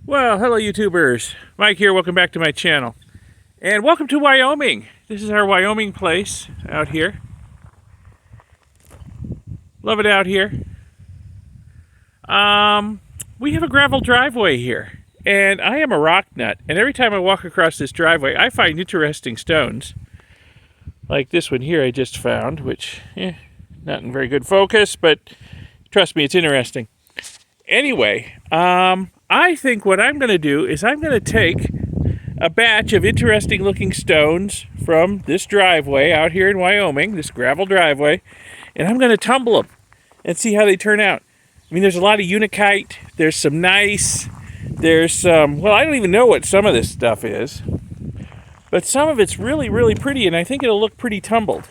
Well, hello YouTubers. Mike here, welcome back to my channel. And welcome to Wyoming. This is our Wyoming place out here. Love it out here. We have a gravel driveway here. And I am a rock nut. And every time I walk across this driveway, I find interesting stones. Like this one here I just found, which, not in very good focus, but trust me, it's interesting. Anyway, I think what I'm going to do is I'm going to take a batch of interesting looking stones from this driveway out here in Wyoming, this gravel driveway, and I'm going to tumble them and see how they turn out. I mean, there's a lot of unakite, there's some gneiss, there's some, well, I don't even know what some of this stuff is, but some of it's really, really pretty, and I think it'll look pretty tumbled.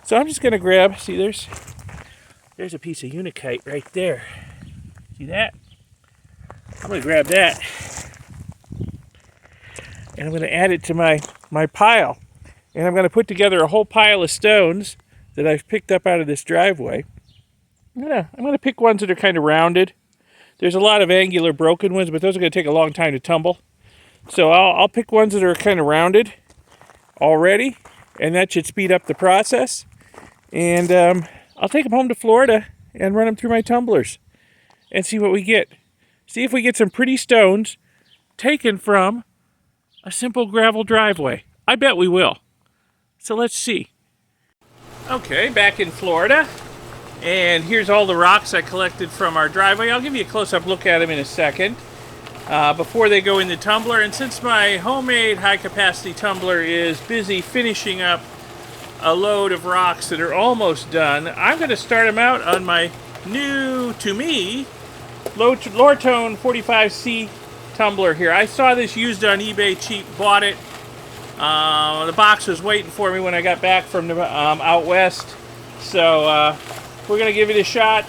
So I'm just going to grab, see, there's a piece of unakite right there. See that? I'm going to grab that, and I'm going to add it to my pile. And I'm going to put together a whole pile of stones that I've picked up out of this driveway. I'm going to pick ones that are kind of rounded. There's a lot of angular broken ones, but those are going to take a long time to tumble. So I'll pick ones that are kind of rounded already, and that should speed up the process. And I'll take them home to Florida and run them through my tumblers and see what we get. See if we get some pretty stones taken from a simple gravel driveway. I bet we will. So let's see. Okay, back in Florida. And here's all the rocks I collected from our driveway. I'll give you a close-up look at them in a second before they go in the tumbler. And since my homemade high-capacity tumbler is busy finishing up a load of rocks that are almost done, I'm going to start them out on my new, to me, Lortone 45C tumbler here. I saw this used on eBay cheap, bought it. The box was waiting for me when I got back from out west. So we're going to give it a shot.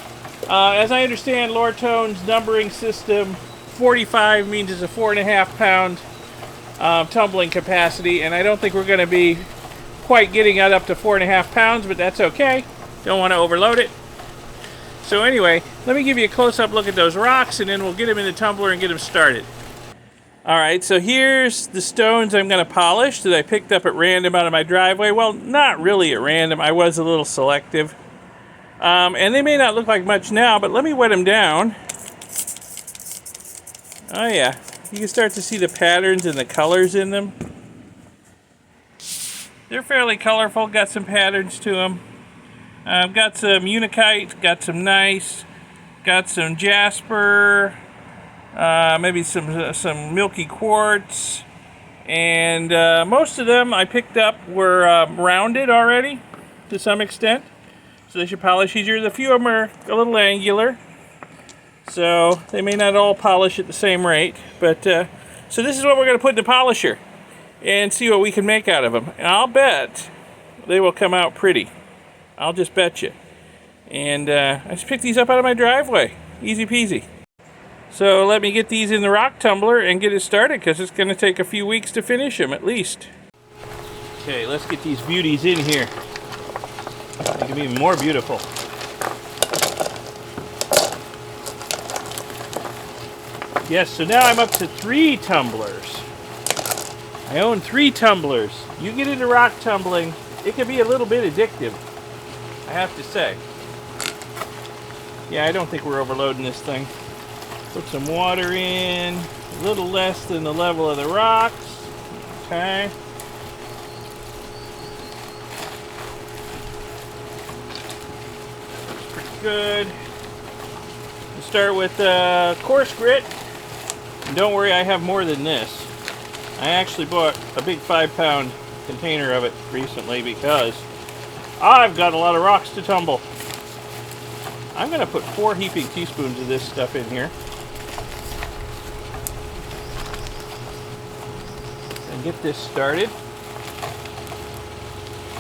As I understand Lortone's numbering system, 45 means it's a 4.5 pound tumbling capacity, and I don't think we're going to be quite getting it up to 4.5 pounds, but that's okay. Don't want to overload it. So anyway, let me give you a close-up look at those rocks, and then we'll get them in the tumbler and get them started. Alright, so here's the stones I'm going to polish that I picked up at random out of my driveway. Well, not really at random. I was a little selective. And they may not look like much now, but let me wet them down. Oh yeah, you can start to see the patterns and the colors in them. They're fairly colorful, got some patterns to them. I've got some unakite, got some gneiss, got some jasper, maybe some milky quartz, and most of them I picked up were rounded already to some extent, so they should polish easier. A few of them are a little angular, so they may not all polish at the same rate, but so this is what we're going to put in the polisher and see what we can make out of them. And I'll bet they will come out pretty. I'll just bet you. And I just picked these up out of my driveway. Easy peasy. So let me get these in the rock tumbler and get it started, because it's going to take a few weeks to finish them at least. Okay, let's get these beauties in here. They can be even more beautiful. Yes, so now I'm up to 3 tumblers. I own 3 tumblers. You get into rock tumbling, it can be a little bit addictive, I have to say. Yeah, I don't think we're overloading this thing. Put some water in, a little less than the level of the rocks. Okay. That's pretty good. We'll start with coarse grit. And don't worry, I have more than this. I actually bought a big 5-pound container of it recently because I've got a lot of rocks to tumble. I'm going to put 4 heaping teaspoons of this stuff in here. And get this started.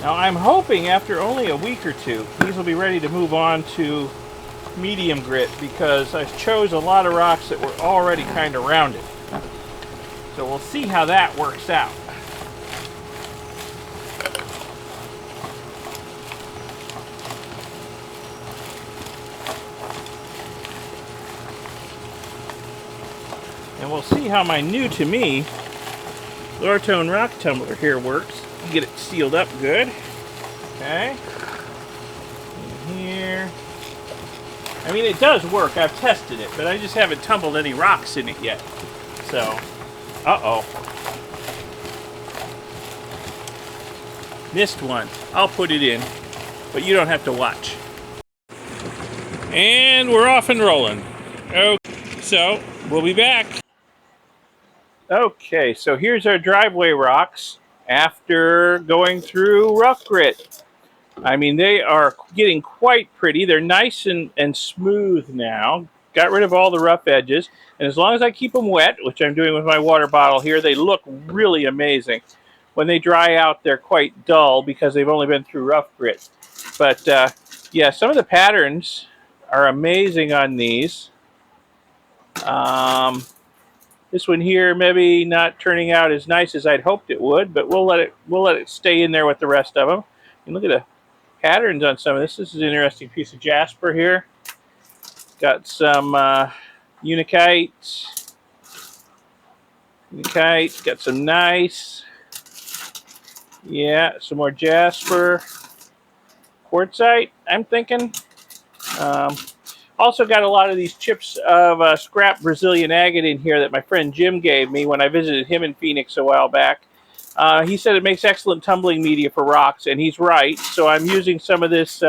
Now I'm hoping after only a week or two, these will be ready to move on to medium grit, because I chose a lot of rocks that were already kind of rounded. So we'll see how that works out. And we'll see how my new to me Lortone rock tumbler here works. Get it sealed up good. Okay. In here. I mean, it does work. I've tested it, but I just haven't tumbled any rocks in it yet. So, uh-oh. Missed one. I'll put it in, but you don't have to watch. And we're off and rolling. Okay, so we'll be back. Okay, so here's our driveway rocks after going through rough grit. I mean, they are getting quite pretty. They're nice and smooth now. Got rid of all the rough edges. And as long as I keep them wet, which I'm doing with my water bottle here, they look really amazing. When they dry out, they're quite dull because they've only been through rough grit. But yeah, some of the patterns are amazing on these. This one here maybe not turning out as nice as I'd hoped it would, but we'll let it stay in there with the rest of them. And look at the patterns on some of this. This is an interesting piece of jasper here. Got some unikite. Got some nice. Yeah, some more jasper. Quartzite, I'm thinking. Also got a lot of these chips of scrap Brazilian agate in here that my friend Jim gave me when I visited him in Phoenix a while back. He said it makes excellent tumbling media for rocks, and he's right. So I'm using some of this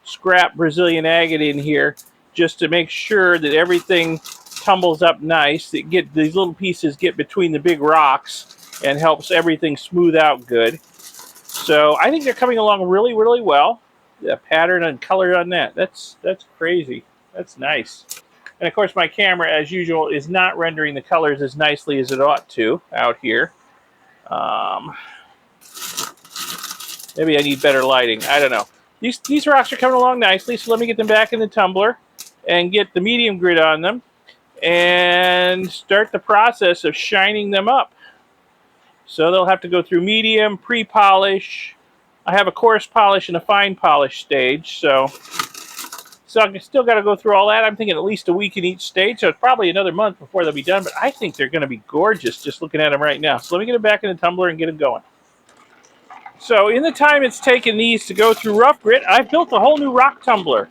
scrap Brazilian agate in here just to make sure that everything tumbles up nice. That these little pieces get between the big rocks and helps everything smooth out good. So I think they're coming along really, really well. The pattern and color on that's crazy. That's nice. And of course my camera, as usual, is not rendering the colors as nicely as it ought to out here. Maybe I need better lighting. I don't know. These rocks are coming along nicely, so let me get them back in the tumbler and get the medium grit on them and start the process of shining them up. So they'll have to go through medium, pre-polish. I have a coarse polish and a fine polish stage, so I've still got to go through all that. I'm thinking at least a week in each stage, so it's probably another month before they'll be done, but I think they're going to be gorgeous just looking at them right now. So let me get them back in the tumbler and get them going. So in the time it's taken these to go through rough grit, I've built a whole new rock tumbler.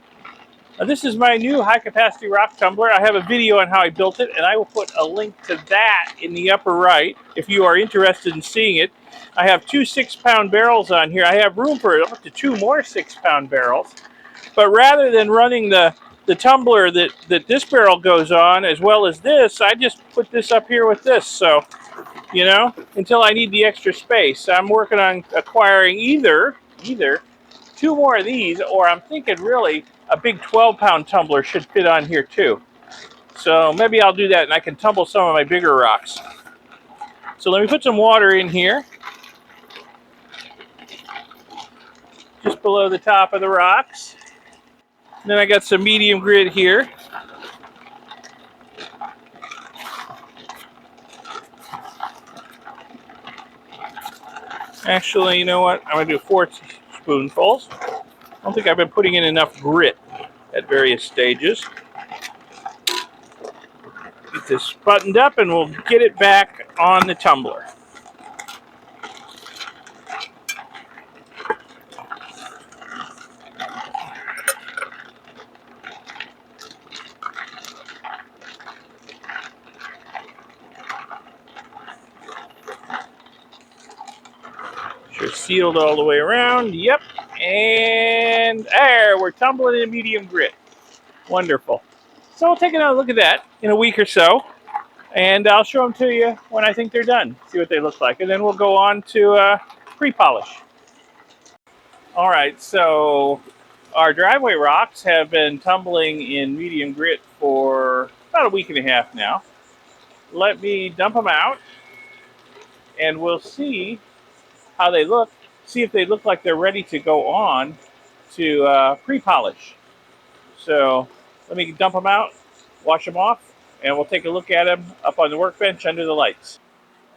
Now, this is my new high-capacity rock tumbler. I have a video on how I built it, and I will put a link to that in the upper right if you are interested in seeing it. I have two 6-pound barrels on here. I have room for up to 2 more 6-pound barrels. But rather than running the tumbler that this barrel goes on, as well as this, I just put this up here with this. So, you know, until I need the extra space. I'm working on acquiring either 2 more of these, or I'm thinking really a big 12-pound tumbler should fit on here too. So maybe I'll do that and I can tumble some of my bigger rocks. So let me put some water in here. Just below the top of the rocks. And then I got some medium grit here. Actually, you know what? I'm going to do 4 spoonfuls. I don't think I've been putting in enough grit at various stages. Get this buttoned up and we'll get it back on the tumbler. Sure, sealed all the way around. Yep. And there, we're tumbling in medium grit. Wonderful. So we'll take another look at that in a week or so. And I'll show them to you when I think they're done. See what they look like. And then we'll go on to pre-polish. All right, so our driveway rocks have been tumbling in medium grit for about a week and a half now. Let me dump them out. And we'll see how they look. See if they look like they're ready to go on to pre-polish. So let me dump them out, wash them off, and we'll take a look at them up on the workbench under the lights.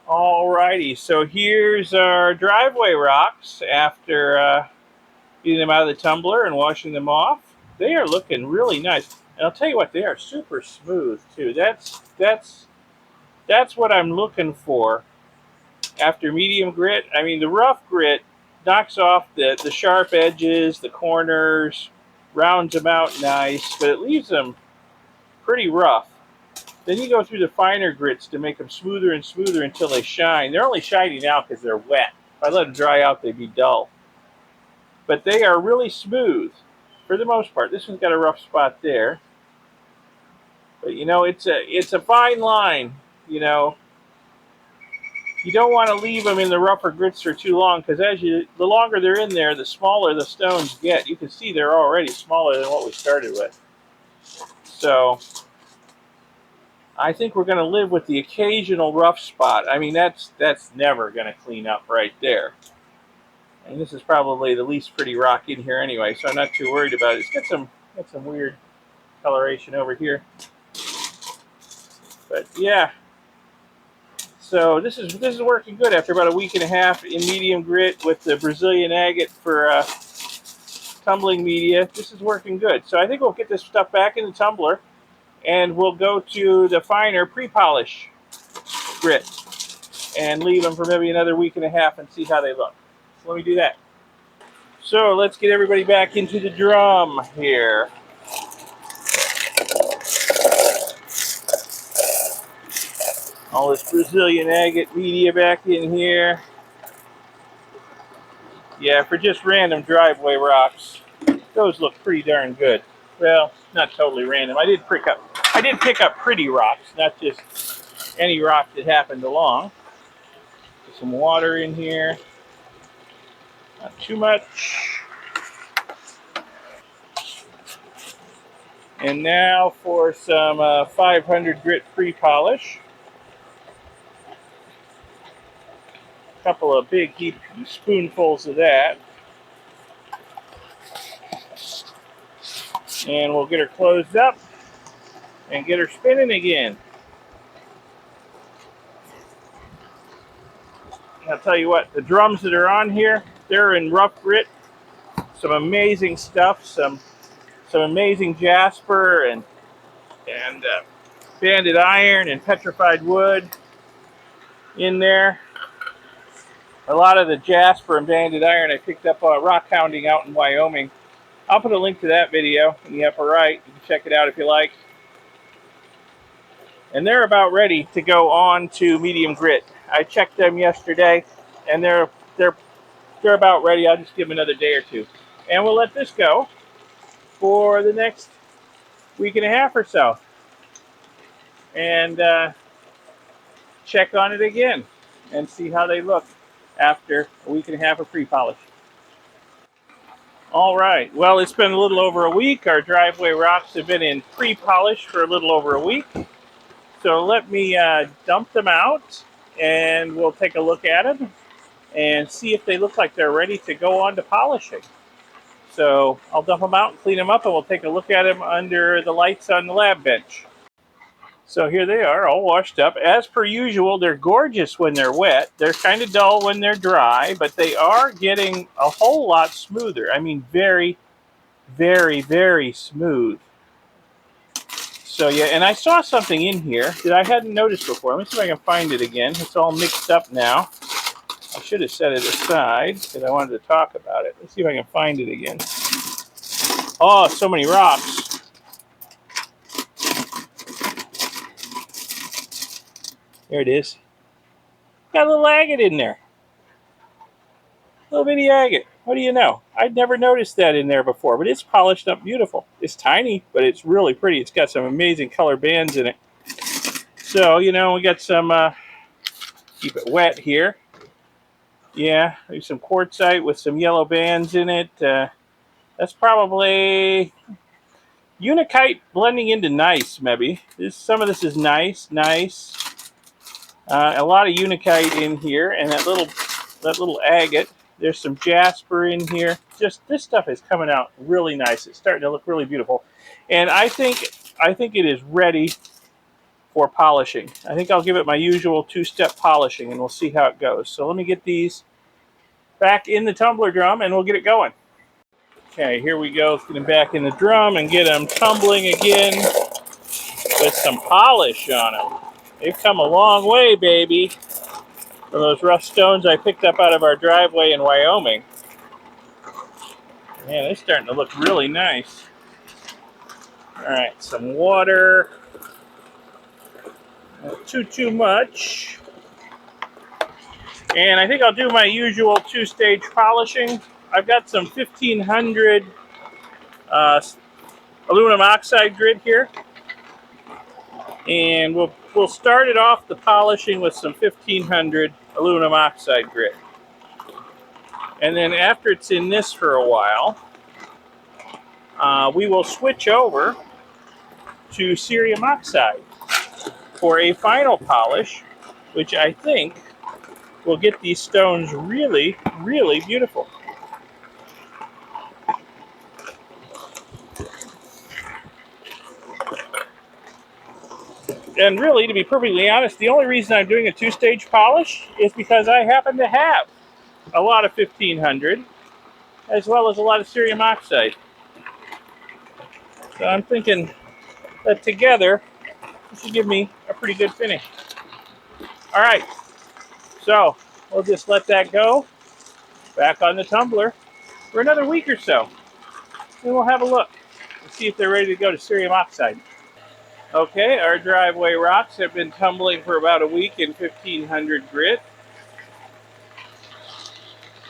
Alrighty, so here's our driveway rocks after getting them out of the tumbler and washing them off. They are looking really nice. And I'll tell you what, they are super smooth too. That's That's what I'm looking for after medium grit. I mean, the rough grit knocks off the sharp edges, the corners, rounds them out nice, but it leaves them pretty rough. Then you go through the finer grits to make them smoother and smoother until they shine. They're only shiny now because they're wet. If I let them dry out, they'd be dull. But they are really smooth for the most part. This one's got a rough spot there. But you know, it's a fine line. You know, you don't want to leave them in the rougher grits for too long because the longer they're in there, the smaller the stones get. You can see they're already smaller than what we started with. So I think we're going to live with the occasional rough spot. I mean, that's never going to clean up right there. And this is probably the least pretty rock in here anyway, so I'm not too worried about it. It's got some weird coloration over here. But yeah, so this is working good after about a week and a half in medium grit with the Brazilian agate for tumbling media. This is working good. So I think we'll get this stuff back in the tumbler, and we'll go to the finer pre-polish grit and leave them for maybe another week and a half and see how they look. So let me do that. So let's get everybody back into the drum here. All this Brazilian agate media back in here. Yeah, for just random driveway rocks, those look pretty darn good. Well, not totally random. I did pick up pretty rocks, not just any rock that happened along. Put some water in here. Not too much. And now for some 500 grit pre-polish. A couple of big heap spoonfuls of that. And we'll get her closed up and get her spinning again. I'll tell you what, the drums that are on here, they're in rough grit. Some amazing stuff, some amazing jasper and banded iron and petrified wood in there. A lot of the jasper and banded iron I picked up rock hounding out in Wyoming. I'll put a link to that video in the upper right. You can check it out if you like. And they're about ready to go on to medium grit. I checked them yesterday, and they're about ready. I'll just give them another day or two, and we'll let this go for the next week and a half or so, and check on it again and see how they look after a week and a half of pre-polish. All right. Well, it's been a little over a week. Our driveway rocks have been in pre-polish for a little over a week. So let me dump them out, and we'll take a look at them and see if they look like they're ready to go on to polishing. So I'll dump them out and clean them up, and we'll take a look at them under the lights on the lab bench. So here they are, all washed up. As per usual, they're gorgeous when they're wet. They're kind of dull when they're dry, but they are getting a whole lot smoother. I mean, very, very, very smooth. So yeah, and I saw something in here that I hadn't noticed before. Let me see if I can find it again. It's all mixed up now. I should have set it aside because I wanted to talk about it. Let's see if I can find it again. Oh, so many rocks. There it is. Got a little agate in there. Little bitty agate. What do you know? I'd never noticed that in there before, but it's polished up beautiful. It's tiny, but it's really pretty. It's got some amazing color bands in it. So, you know, we got some, keep it wet here. Yeah, there's some quartzite with some yellow bands in it. That's probably Unikite blending into nice, maybe. Some of this is nice. A lot of Unikite in here, and that little agate. There's some jasper in here. Just this stuff is coming out really nice. It's starting to look really beautiful, and I think it is ready for polishing. I think I'll give it my usual two-step polishing, and we'll see how it goes. So let me get these back in the tumbler drum, and we'll get it going. Okay, here we go. Let's get them back in the drum and get them tumbling again with some polish on them. They've come a long way, baby, from those rough stones I picked up out of our driveway in Wyoming. Man, they're starting to look really nice. All right, some water. Not too much. And I think I'll do my usual two-stage polishing. I've got some 1500 aluminum oxide grit here. And we'll start it off the polishing with some 1500 aluminum oxide grit. And then after it's in this for a while, we will switch over to cerium oxide for a final polish, which I think will get these stones really, really beautiful. And really, to be perfectly honest, the only reason I'm doing a two-stage polish is because I happen to have a lot of 1500 as well as a lot of cerium oxide. So I'm thinking that together, this should give me a pretty good finish. All right, so we'll just let that go back on the tumbler for another week or so. And we'll have a look and see if they're ready to go to cerium oxide. Okay, our driveway rocks have been tumbling for about a week in 1500 grit.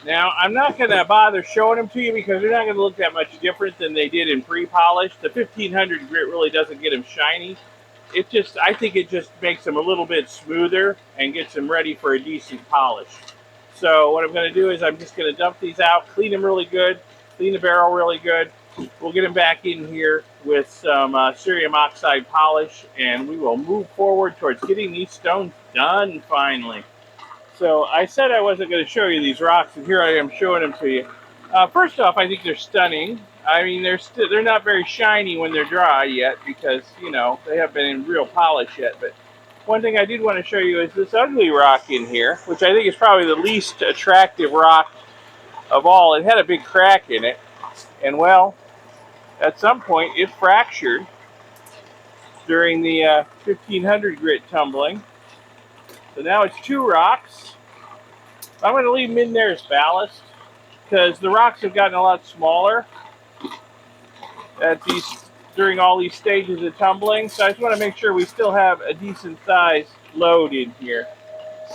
Now, I'm not going to bother showing them to you because they're not going to look that much different than they did in pre-polish. The 1500 grit really doesn't get them shiny. I think it just makes them a little bit smoother and gets them ready for a decent polish. So what I'm going to do is I'm just going to dump these out, clean them really good, clean the barrel really good. We'll get them back in here with some cerium oxide polish, and we will move forward towards getting these stones done finally. So I said I wasn't going to show you these rocks, and here I am showing them to you. First off, I think they're stunning. I mean, they're not very shiny when they're dry yet because, you know, they haven't been in real polish yet. But one thing I did want to show you is this ugly rock in here, which I think is probably the least attractive rock of all. It had a big crack in it, and well, at some point it fractured during the 1500 grit tumbling. So now it's two rocks. I'm going to leave them in there as ballast because the rocks have gotten a lot smaller during all these stages of tumbling. So I just want to make sure we still have a decent size load in here.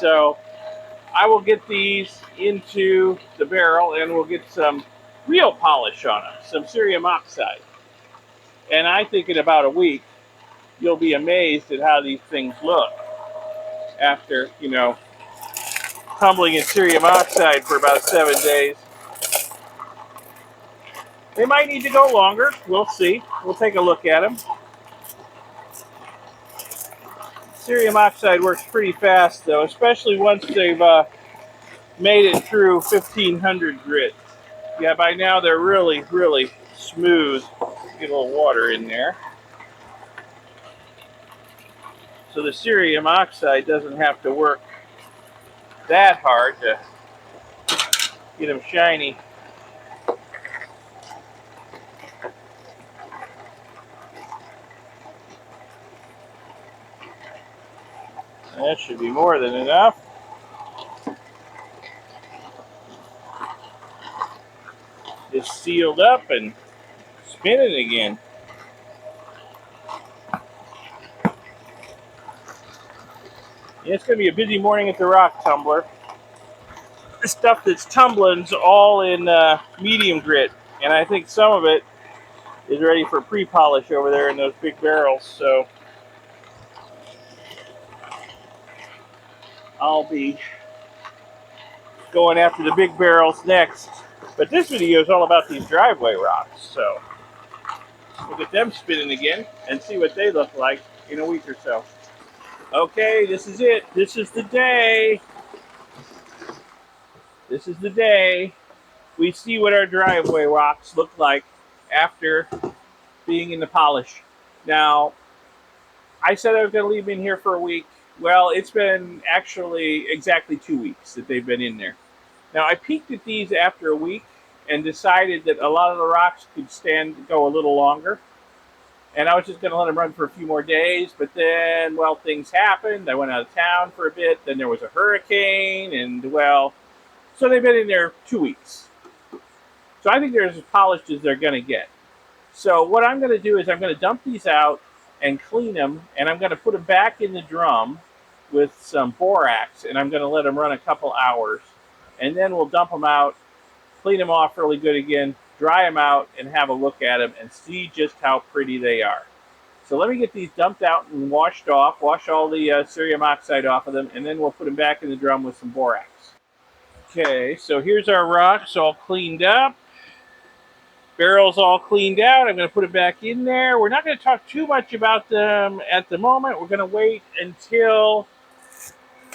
So I will get these into the barrel and we'll get some real polish on them, some cerium oxide. And I think in about a week, you'll be amazed at how these things look after, you know, tumbling in cerium oxide for about 7 days. They might need to go longer. We'll see. We'll take a look at them. Cerium oxide works pretty fast, though, especially once they've made it through 1500 grit. Yeah, by now they're really, really smooth. Get a little water in there. So the cerium oxide doesn't have to work that hard to get them shiny. That should be more than enough. Just sealed up and spinning again. Yeah, it's going to be a busy morning at the rock tumbler. The stuff that's tumbling's all in medium grit, and I think some of it is ready for pre-polish over there in those big barrels. So I'll be going after the big barrels next. But this video is all about these driveway rocks, so we'll get them spinning again and see what they look like in a week or so. Okay, this is it. This is the day. This is the day we see what our driveway rocks look like after being in the polish. Now, I said I was going to leave them in here for a week. Well, it's been actually exactly 2 weeks that they've been in there. Now, I peeked at these after a week and decided that a lot of the rocks could go a little longer. And I was just going to let them run for a few more days, but then, well, things happened. I went out of town for a bit. Then there was a hurricane, and well, so they've been in there 2 weeks. So I think they're as polished as they're going to get. So what I'm going to do is I'm going to dump these out and clean them, and I'm going to put them back in the drum with some borax, and I'm going to let them run a couple hours, and then we'll dump them out, clean them off really good again, dry them out, and have a look at them and see just how pretty they are. So let me get these dumped out and washed off, wash all the cerium oxide off of them, and then we'll put them back in the drum with some borax. Okay, so here's our rocks all cleaned up. Barrel's all cleaned out. I'm going to put it back in there. We're not going to talk too much about them at the moment. We're going to wait until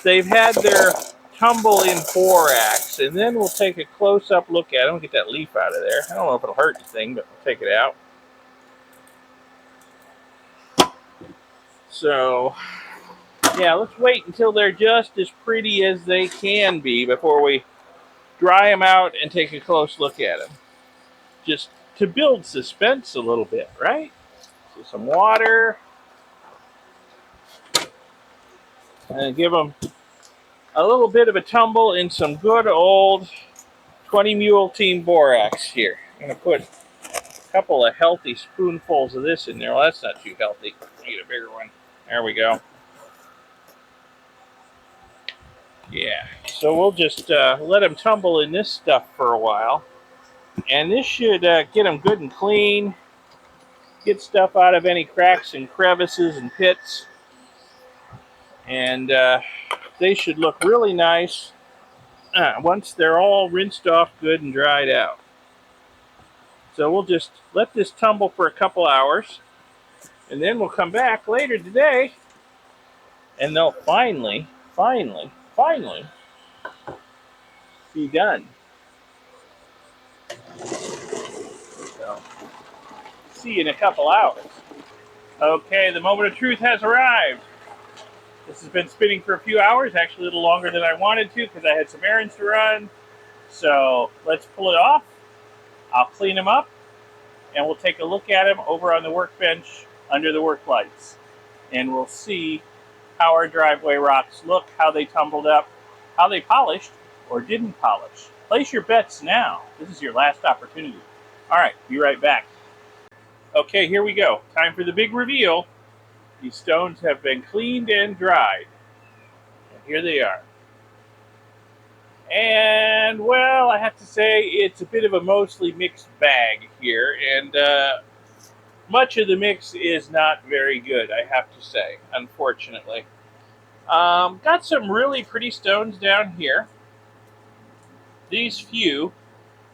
they've had their tumble in borax, and then we'll take a close-up look at them. Get that leaf out of there. I don't know if it'll hurt anything, but we'll take it out. So, yeah, let's wait until they're just as pretty as they can be before we dry them out and take a close look at them. Just to build suspense a little bit, right? So some water. And give them a little bit of a tumble in some good old 20 Mule Team Borax here. I'm going to put a couple of healthy spoonfuls of this in there. Well, that's not too healthy. I need a bigger one. There we go. Yeah, so we'll just let them tumble in this stuff for a while. And this should get them good and clean. Get stuff out of any cracks and crevices and pits. And they should look really nice once they're all rinsed off good and dried out. So we'll just let this tumble for a couple hours, and then we'll come back later today, and they'll finally be done. So, see you in a couple hours. Okay, the moment of truth has arrived. This has been spinning for a few hours, actually a little longer than I wanted to because I had some errands to run. So let's pull it off. I'll clean them up, and we'll take a look at them over on the workbench under the work lights. And we'll see how our driveway rocks look, how they tumbled up, how they polished or didn't polish. Place your bets now. This is your last opportunity. All right, be right back. Okay, here we go. Time for the big reveal. These stones have been cleaned and dried. And here they are. And, well, I have to say it's a bit of a mostly mixed bag here. And much of the mix is not very good, I have to say, unfortunately. Got some really pretty stones down here. These few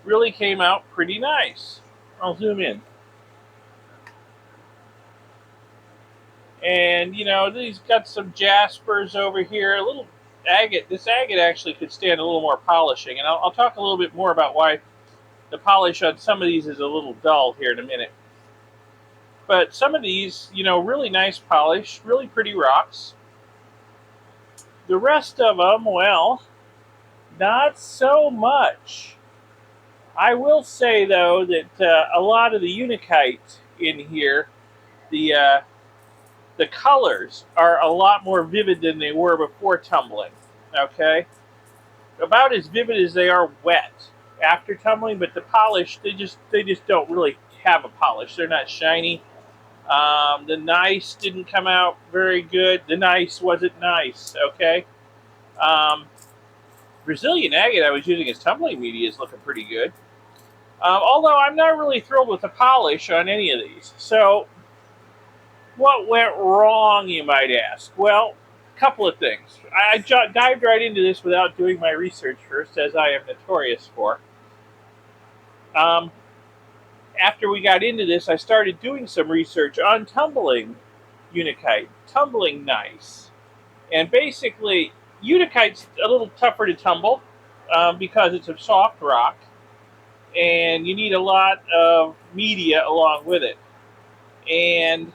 really came out pretty nice. I'll zoom in. And, you know, these got some jaspers over here, a little agate. This agate actually could stand a little more polishing, and I'll talk a little bit more about why the polish on some of these is a little dull here in a minute. But some of these, you know, really nice polish, really pretty rocks. The rest of them, well, not so much. I will say, though, that a lot of the unakite in here, the colors are a lot more vivid than they were before tumbling, okay? About as vivid as they are wet after tumbling, but the polish, they just don't really have a polish. They're not shiny. The nice didn't come out very good. The nice wasn't nice, okay? Brazilian agate I was using as tumbling media is looking pretty good. Although I'm not really thrilled with the polish on any of these. So, what went wrong, you might ask? Well, a couple of things. I dived right into this without doing my research first, as I am notorious for. After we got into this, I started doing some research on tumbling unakite, tumbling gneiss. And basically, unakite's a little tougher to tumble because it's a soft rock, and you need a lot of media along with it. And,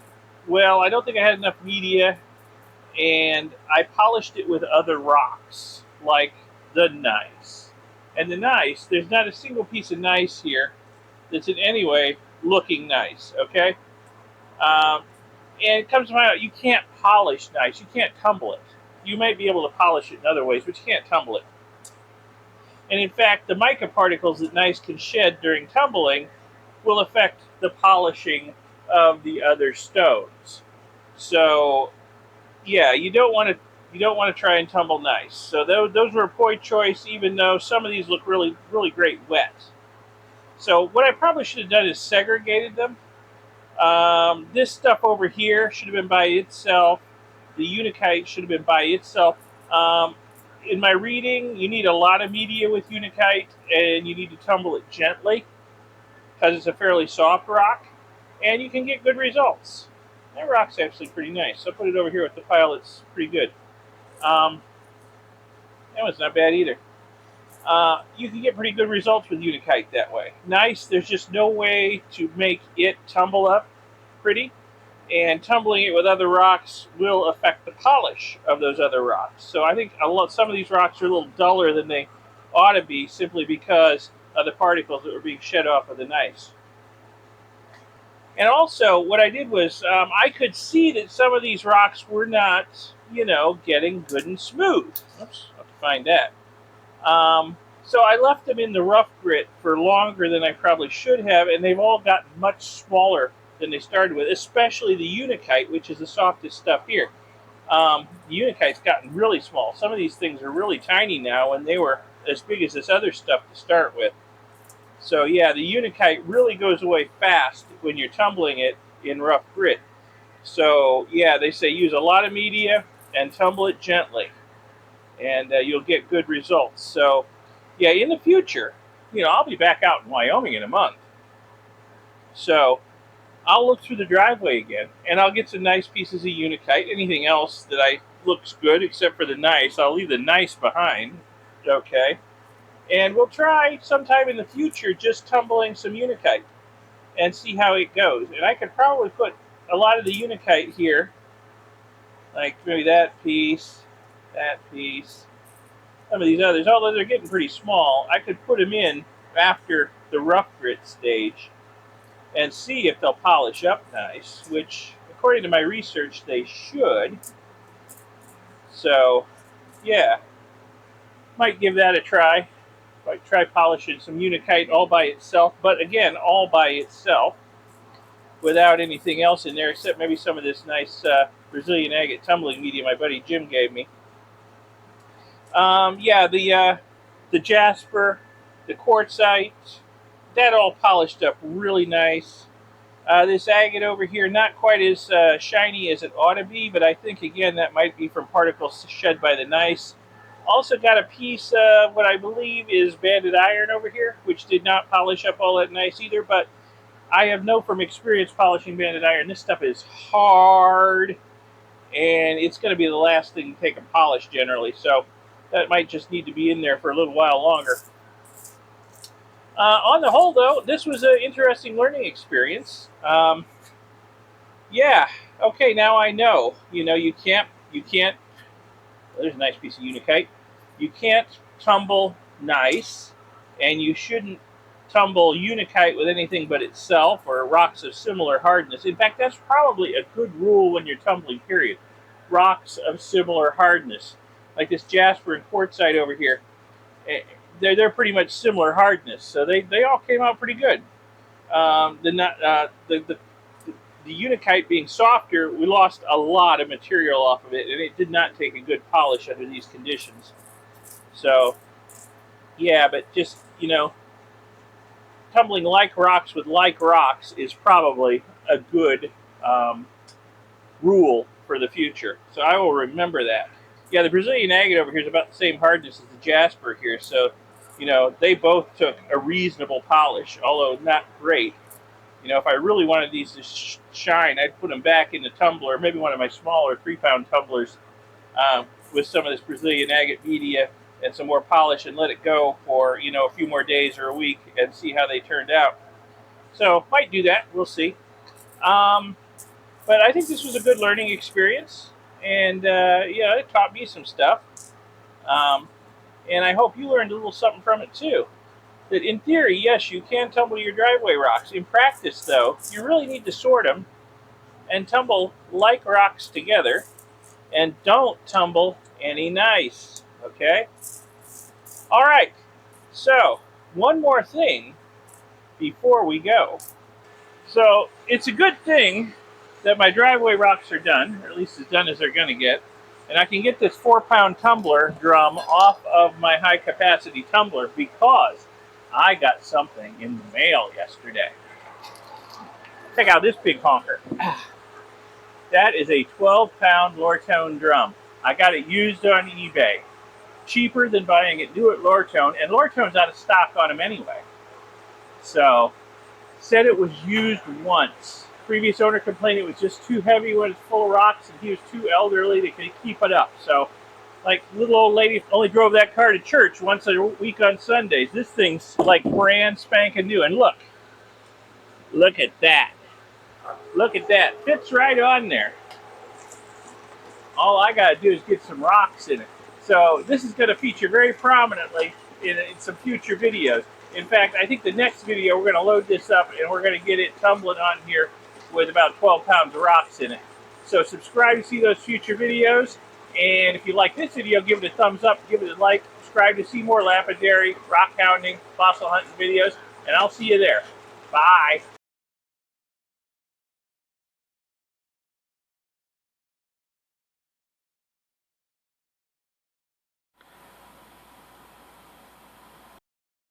well, I don't think I had enough media, and I polished it with other rocks, like the gneiss. And the gneiss, there's not a single piece of gneiss here that's in any way looking nice, okay? Um, and it comes to find out you can't polish gneiss. You can't tumble it. You might be able to polish it in other ways, but you can't tumble it. And in fact, the mica particles that gneiss can shed during tumbling will affect the polishing of the other stones. So yeah, you don't want to try and tumble gneiss. So those were a poor choice, even though some of these look really great wet. So what I probably should have done is segregated them. This stuff over here should have been by itself. The unikite should have been by itself. Um, in my reading, you need a lot of media with unikite, and you need to tumble it gently because it's a fairly soft rock, and you can get good results. That rock's actually pretty nice. I'll put it over here with the pile that's pretty good. Um, that one's not bad either. You can get pretty good results with unikite that way. Nice, there's just no way to make it tumble up pretty, and tumbling it with other rocks will affect the polish of those other rocks. So I think some of these rocks are a little duller than they ought to be simply because of the particles that were being shed off of the gneiss. And also, what I did was I could see that some of these rocks were not, getting good and smooth. Oops, I'll have to find that. So I left them in the rough grit for longer than I probably should have, and they've all gotten much smaller than they started with, especially the unikite, which is the softest stuff here. The unikite's gotten really small. Some of these things are really tiny now, and they were as big as this other stuff to start with. So yeah, the unikite really goes away fast when you're tumbling it in rough grit. So yeah, they say use a lot of media and tumble it gently, and you'll get good results. So yeah, in the future, I'll be back out in Wyoming in a month. So I'll look through the driveway again, and I'll get some nice pieces of unikite. Anything else that looks good, except for the gneiss, I'll leave the gneiss behind. Okay, and we'll try sometime in the future just tumbling some unikite and see how it goes. And I could probably put a lot of the unikite here, like maybe that piece, some of these others, although they're getting pretty small. I could put them in after the rough grit stage and see if they'll polish up nice, which, according to my research, they should. So, yeah, might give that a try. Might try polishing some unikite all by itself, but again, all by itself, without anything else in there, except maybe some of this nice Brazilian agate tumbling media my buddy Jim gave me. Yeah, the jasper, the quartzite, that all polished up really nice. This agate over here, not quite as shiny as it ought to be, but I think, again, that might be from particles shed by the gneiss. Also got a piece of what I believe is banded iron over here, which did not polish up all that nice either, but I have known from experience polishing banded iron, this stuff is hard, and it's going to be the last thing to take a polish generally, so that might just need to be in there for a little while longer. On the whole, though, this was an interesting learning experience. Yeah, okay, now I know. You can't. Well, there's a nice piece of unikite. You can't tumble gneiss, and you shouldn't tumble unikite with anything but itself or rocks of similar hardness. In fact, that's probably a good rule when you're tumbling, period. Rocks of similar hardness, like this jasper and quartzite over here. They're pretty much similar hardness, so they all came out pretty good. The unikite being softer, we lost a lot of material off of it, and it did not take a good polish under these conditions. So, yeah, but just, tumbling like rocks with like rocks is probably a good rule for the future. So I will remember that. Yeah, the Brazilian agate over here is about the same hardness as the jasper here, so, they both took a reasonable polish, although not great. If I really wanted these to shine, I'd put them back in the tumbler, maybe one of my smaller 3-pound tumblers, with some of this Brazilian agate media and some more polish, and let it go for, a few more days or a week and see how they turned out. So, might do that. We'll see. But I think this was a good learning experience, and, it taught me some stuff. And I hope you learned a little something from it, too. That in theory, yes, you can tumble your driveway rocks. In practice, though, you really need to sort them and tumble like rocks together, and don't tumble any nice, okay? All right, so one more thing before we go. So it's a good thing that my driveway rocks are done, or at least as done as they're going to get, and I can get this 4-pound tumbler drum off of my high capacity tumbler because I got something in the mail yesterday. Check out this big honker. That is a 12-pound Lortone drum. I got it used on eBay. Cheaper than buying it new at Lortone, and Lortone's out of stock on them anyway. So, said it was used once. Previous owner complained it was just too heavy when it's full of rocks, and he was too elderly to keep it up. So, like, little old lady only drove that car to church once a week on Sundays. This thing's like brand spanking new. And look at that. Look at that. Fits right on there. All I got to do is get some rocks in it. So this is going to feature very prominently in some future videos. In fact, I think the next video we're going to load this up and we're going to get it tumbling on here with about 12 pounds of rocks in it. So subscribe to see those future videos. And if you like this video, give it a thumbs up, give it a like, subscribe to see more lapidary, rock hounding, fossil hunting videos, and I'll see you there. Bye.